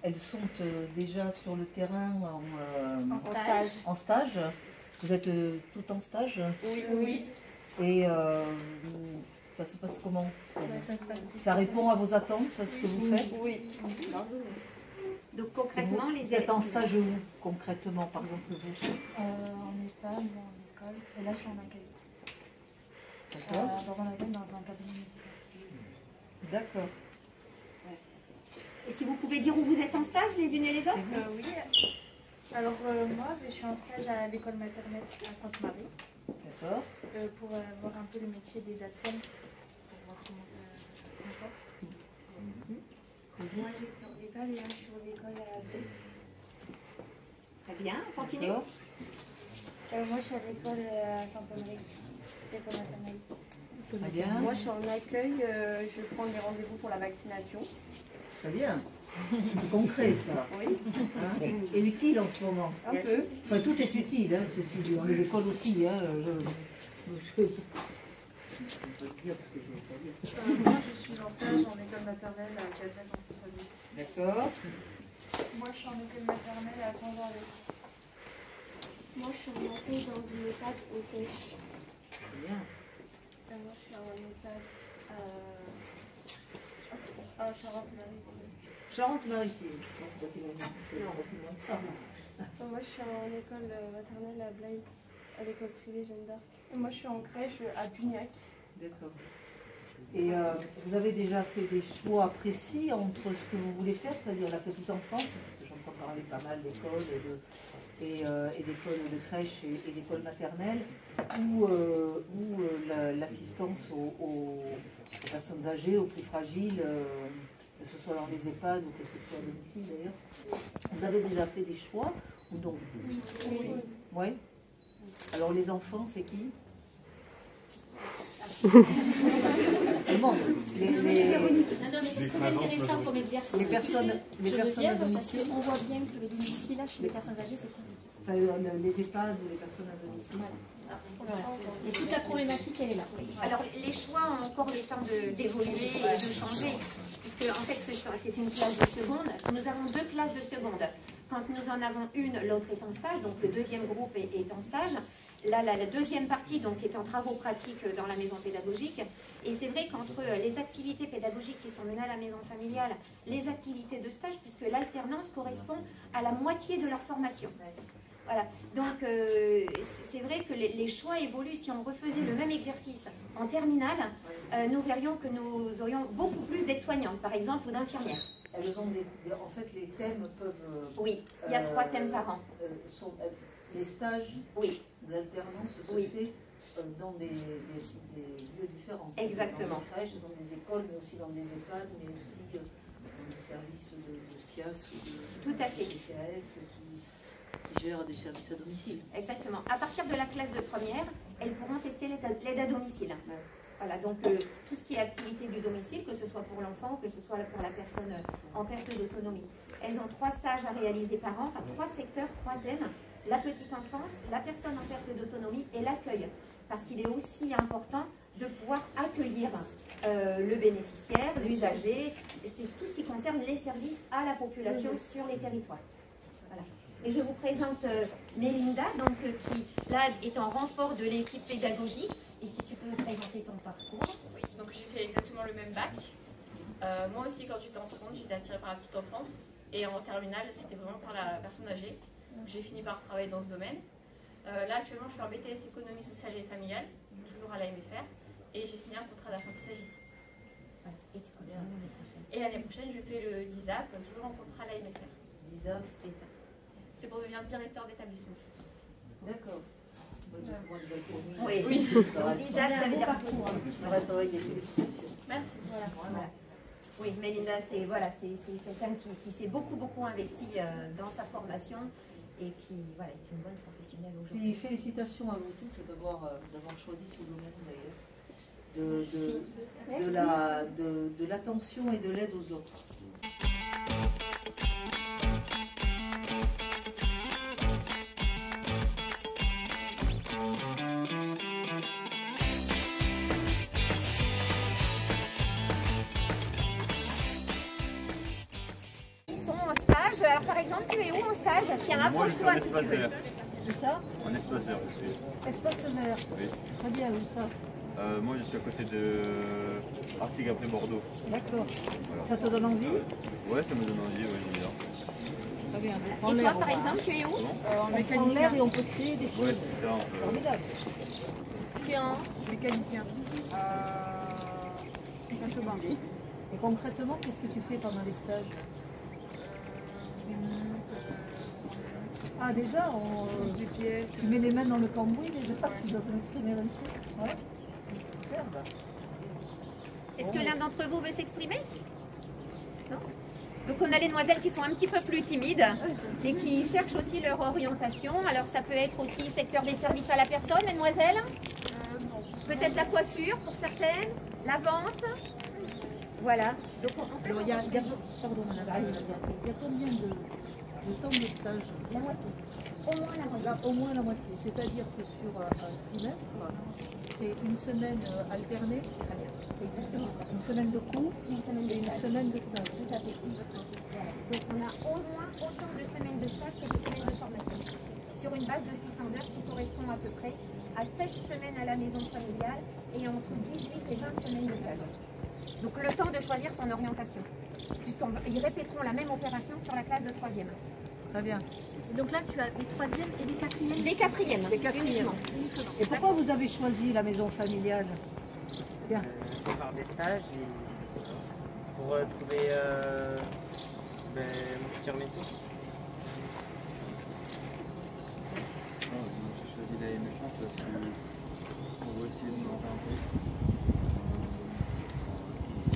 elles sont déjà sur le terrain En stage. en stage. Vous êtes toutes en stage? Oui, oui. Et ça se passe comment? Ça répond à vos attentes, à ce que vous faites? Oui. Donc concrètement, Vous les êtes en stage où, concrètement, par exemple, vous? En EHPAD, moi en école, et là je suis en accueil. D'accord. Dans un accueil, dans un cabinet municipal. D'accord. Et si vous pouvez dire où vous êtes en stage, les unes et les autres? Oui. Alors moi, je suis en stage à l'école maternelle à Sainte-Marie. D'accord. Pour voir un peu le métier des ATSEM, pour voir comment ça se comporte. Moi, je suis en école et là, je suis en école à B. Très bien, continue. D'accord. Moi, je suis à l'école à Sainte-Marie, l'école maternelle. Très bien. Moi, je suis en accueil, je prends des rendez-vous pour la vaccination. Très bien. C'est concret, ça. Oui. Hein, et utile en ce moment. Un peu. Enfin, tout est utile, hein, ceci dit. Dans les écoles aussi. Hein, je vais pas dire ce que je veux pas dire. Moi, je suis en stage en école maternelle à Cadette en Poissonnerie. D'accord. Moi, je suis en école maternelle à Saint-Gervais. Moi, je suis en accueil dans une EHPAD au Tèche. Très bien. Moi, je suis en EHPAD À Charente-Maritime. Charente-Maritime. Non, c'est pas si loin. C'est pas si loin que ça. Moi, je suis en école maternelle à Blaye, à l'école privée Jeanne d'Arc. Et moi, je suis en crèche à Pugnac. D'accord. Et vous avez déjà fait des choix précis entre ce que vous voulez faire, c'est-à-dire la petite enfance, parce que j'entends parler pas mal d'écoles et d'écoles de crèche et d'écoles maternelles, ou l'assistance aux personnes âgées, aux plus fragiles, que ce soit dans les EHPAD ou que ce soit à domicile d'ailleurs. Vous avez déjà fait des choix ou non? Oui. Oui. Alors les enfants, c'est qui? Tout le monde. Non, mais c'est très intéressant comme exercice. Les personnes à domicile. On voit bien que le domicile, là, chez les personnes âgées, c'est compliqué. Enfin, les EHPAD ou les personnes à domicile. Voilà. Et toute la problématique, elle est là. Alors les choix ont encore le temps d'évoluer et de changer, puisque en fait c'est une classe de seconde. Nous avons deux classes de seconde. Quand nous en avons une, l'autre est en stage, donc le deuxième groupe est en stage. Là, la deuxième partie donc, est en travaux pratiques dans la maison pédagogique. Et c'est vrai qu'entre les activités pédagogiques qui sont menées à la maison familiale, les activités de stage, puisque l'alternance correspond à la moitié de leur formation. Voilà. Donc c'est vrai que les choix évoluent. Si on refaisait le même exercice en terminale, nous verrions que nous aurions beaucoup plus d'aides-soignantes, par exemple, ou d'infirmières. Elles ont en fait, les thèmes peuvent... Oui, il y a 3 thèmes par an. Les stages, oui, l'alternance se oui, fait dans des lieux différents. Exactement. Dans des crèches, dans des écoles, mais aussi dans des EHPAD, mais aussi dans des services de SIAS ou de tout à fait. CAS qui gèrent des services à domicile. Exactement. À partir de la classe de première, elles pourront tester l'aide à domicile. Ouais. Voilà, donc tout ce qui est activité du domicile, que ce soit pour l'enfant ou que ce soit pour la personne en perte d'autonomie. Elles ont 3 stages à réaliser par an, enfin 3 secteurs, 3 thèmes. La petite enfance, la personne en perte d'autonomie et l'accueil. Parce qu'il est aussi important de pouvoir accueillir le bénéficiaire, l'usager. C'est tout ce qui concerne les services à la population sur les territoires. Voilà. Et je vous présente Mélinda, donc, qui là est en renfort de l'équipe pédagogique. Et si tu peux présenter ton parcours. Oui, donc j'ai fait exactement le même bac. Moi aussi, quand j'étais en seconde, j'étais attirée par la petite enfance. Et en terminale, c'était vraiment par la personne âgée. J'ai fini par travailler dans ce domaine. Là, actuellement, je suis en BTS économie sociale et familiale, toujours à l'AMFR. Et j'ai signé un contrat d'apprentissage ici. Et tu continues l'année prochaine. Et l'année prochaine, je fais le DISAP, toujours en contrat à l'AMFR. DISAP, c'est pour devenir directeur d'établissement. D'accord. Oui, oui. DISAP, ça veut dire félicitations. Merci. Voilà. Oui, Mélinda, c'est quelqu'un qui s'est beaucoup investi dans sa formation et qui est une bonne professionnelle aujourd'hui. Félicitations à vous toutes d'avoir choisi ce domaine d'ailleurs, de l'attention et de l'aide aux autres. Alors par exemple, tu es où en stage? Tiens, approche-toi si tu veux. Où ça? En espace vert, je suis. Espace vert. Oui. Très bien, où ça? Moi, je suis à côté de Arctic après Bordeaux. D'accord. Voilà. Ça te donne envie? Ouais, ça me donne envie, ouais, j'aime bien. Très bien. Et toi, par exemple, tu es où? On prend l'air et on peut créer des choses. Ouais, c'est ça. Formidable. Tu es en Mécanicien. Saint-Aubin. Et concrètement, qu'est-ce que tu fais pendant les stages? Ah déjà, Des pièces. tu mets les mains dans le cambouis, mais je sais pas si tu dois m'exprimer ainsi. Ouais. Superbe. Est-ce que l'un d'entre vous veut s'exprimer? Non? Donc on a les demoiselles qui sont un petit peu plus timides et qui cherchent aussi leur orientation. Alors ça peut être aussi secteur des services à la personne, mesdemoiselles? Peut-être la coiffure pour certaines, la vente. Voilà. Donc Alors, pardon, madame, il y a combien de temps de stage? la moitié. Au moins la moitié. Là, au moins la moitié. C'est-à-dire que sur un trimestre, c'est une semaine alternée, C'est exactement ça. une semaine de cours Une semaine et de une stage. semaine de stage. Tout à fait. Voilà. Donc on a au moins autant de semaines de stage que de semaines de formation. Sur une base de 600 heures, ce qui correspond à peu près à 16 semaines à la maison familiale et entre 18 et 20 semaines de stage. Donc le temps de choisir son orientation, puisqu'ils répéteront la même opération sur la classe de 3e. Très bien. Donc là, tu as les troisièmes et les quatrièmes. Les 4e. Les 4e. Et pourquoi vous avez choisi la maison familiale? Tiens. Pour faire des stages et pour trouver mon futur métier. J'ai choisi la MF1 parce qu'on va essayer de m'orienter.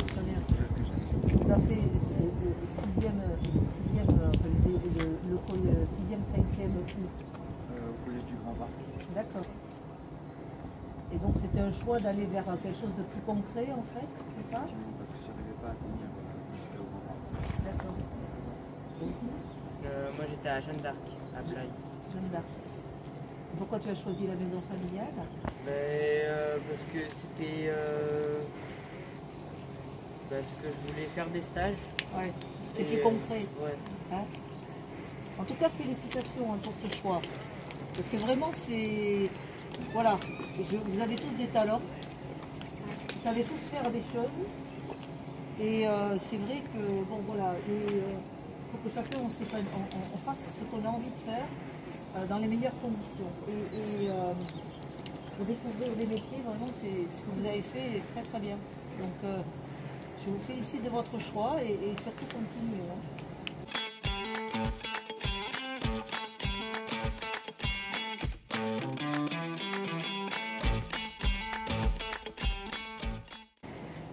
Très bien. Tu as fait le 6e, le 6e, 5e coup. Au collège du Grand Parc. D'accord. Et donc c'était un choix d'aller vers quelque chose de plus concret en fait, c'est ça? Parce que je n'arrivais pas à tenir jusqu'à au Grand Parc. D'accord. Toi aussi? Moi, j'étais à Jeanne d'Arc, à Blaye. Jeanne d'Arc. Pourquoi tu as choisi la maison familiale? Parce que c'était... parce que je voulais faire des stages. Ouais. C'était Et, plus concret. Ouais. Hein? En tout cas, félicitations pour ce choix. Parce que vraiment, c'est... Voilà, vous avez tous des talents. Vous savez tous faire des choses. Et c'est vrai que, bon voilà, il faut que chacun on fasse ce qu'on a envie de faire dans les meilleures conditions. Et pour découvrir des métiers, vraiment, c'est ce que vous avez fait est très très bien. Donc, je vous félicite de votre choix et surtout continuez. Hein.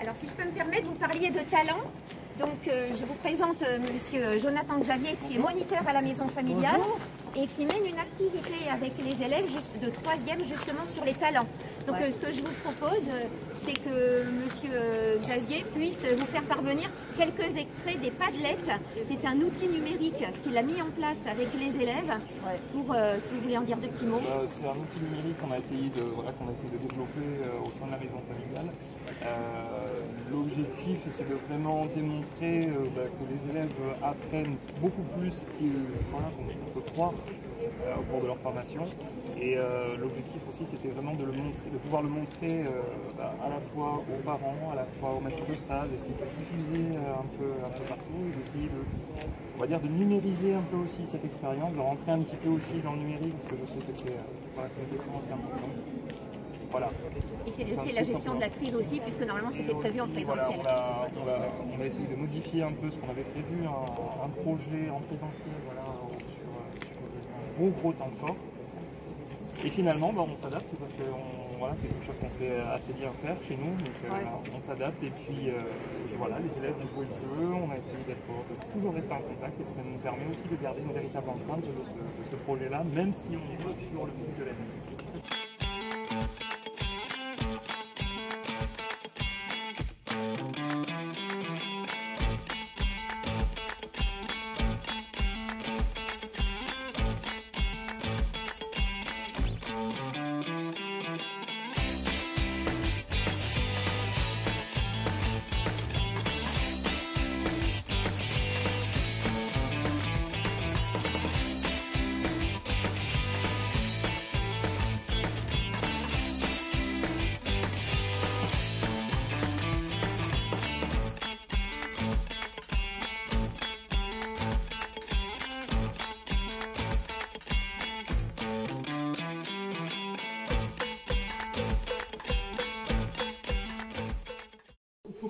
Alors si je peux me permettre, vous parliez de talent. Donc je vous présente monsieur Jonathan Xavier qui est moniteur à la maison familiale. Bonjour. Et qui mène une activité avec les élèves de 3e justement sur les talents. Donc Ouais. ce que je vous propose, c'est que monsieur Xavier puisse vous faire parvenir quelques extraits des Padlet. C'est un outil numérique qu'il a mis en place avec les élèves. Ouais. Pour, si vous voulez en dire deux petits mots. C'est un outil numérique qu'on a essayé de développer au sein de la maison familiale. L'objectif, c'est de vraiment démontrer que les élèves apprennent beaucoup plus qu'on peut croire au cours de leur formation. Et l'objectif aussi, c'était vraiment de pouvoir le montrer à la fois aux parents, à la fois aux maîtres de stage, d'essayer de diffuser un peu partout, et d'essayer de numériser un peu aussi cette expérience, de rentrer un petit peu aussi dans le numérique, parce que je sais que c'est une question assez importante. Voilà. Et c'est la gestion de la crise aussi, puisque normalement c'était prévu en présentiel. Voilà, on a essayé de modifier un peu ce qu'on avait prévu, un projet en présentiel sur un gros temps fort. Et finalement, on s'adapte parce que c'est quelque chose qu'on sait assez bien faire chez nous. Donc on s'adapte et puis voilà, les élèves ont joué le jeu, on a essayé de toujours rester en contact et ça nous permet aussi de garder une véritable empreinte de ce projet-là, même si on est pas sur le site de la ville.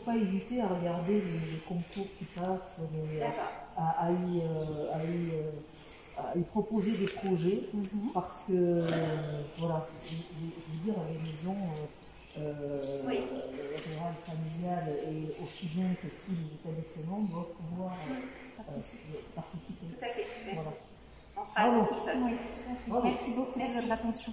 pas hésiter à regarder les concours qui passent, à y proposer des projets, parce que, voilà, je veux dire, à la maison rurale, familiale, et aussi bien que tous les établissements doivent pouvoir participer. Tout à fait. Voilà. On sera Bravo. tous. Bravo. Merci beaucoup de votre attention.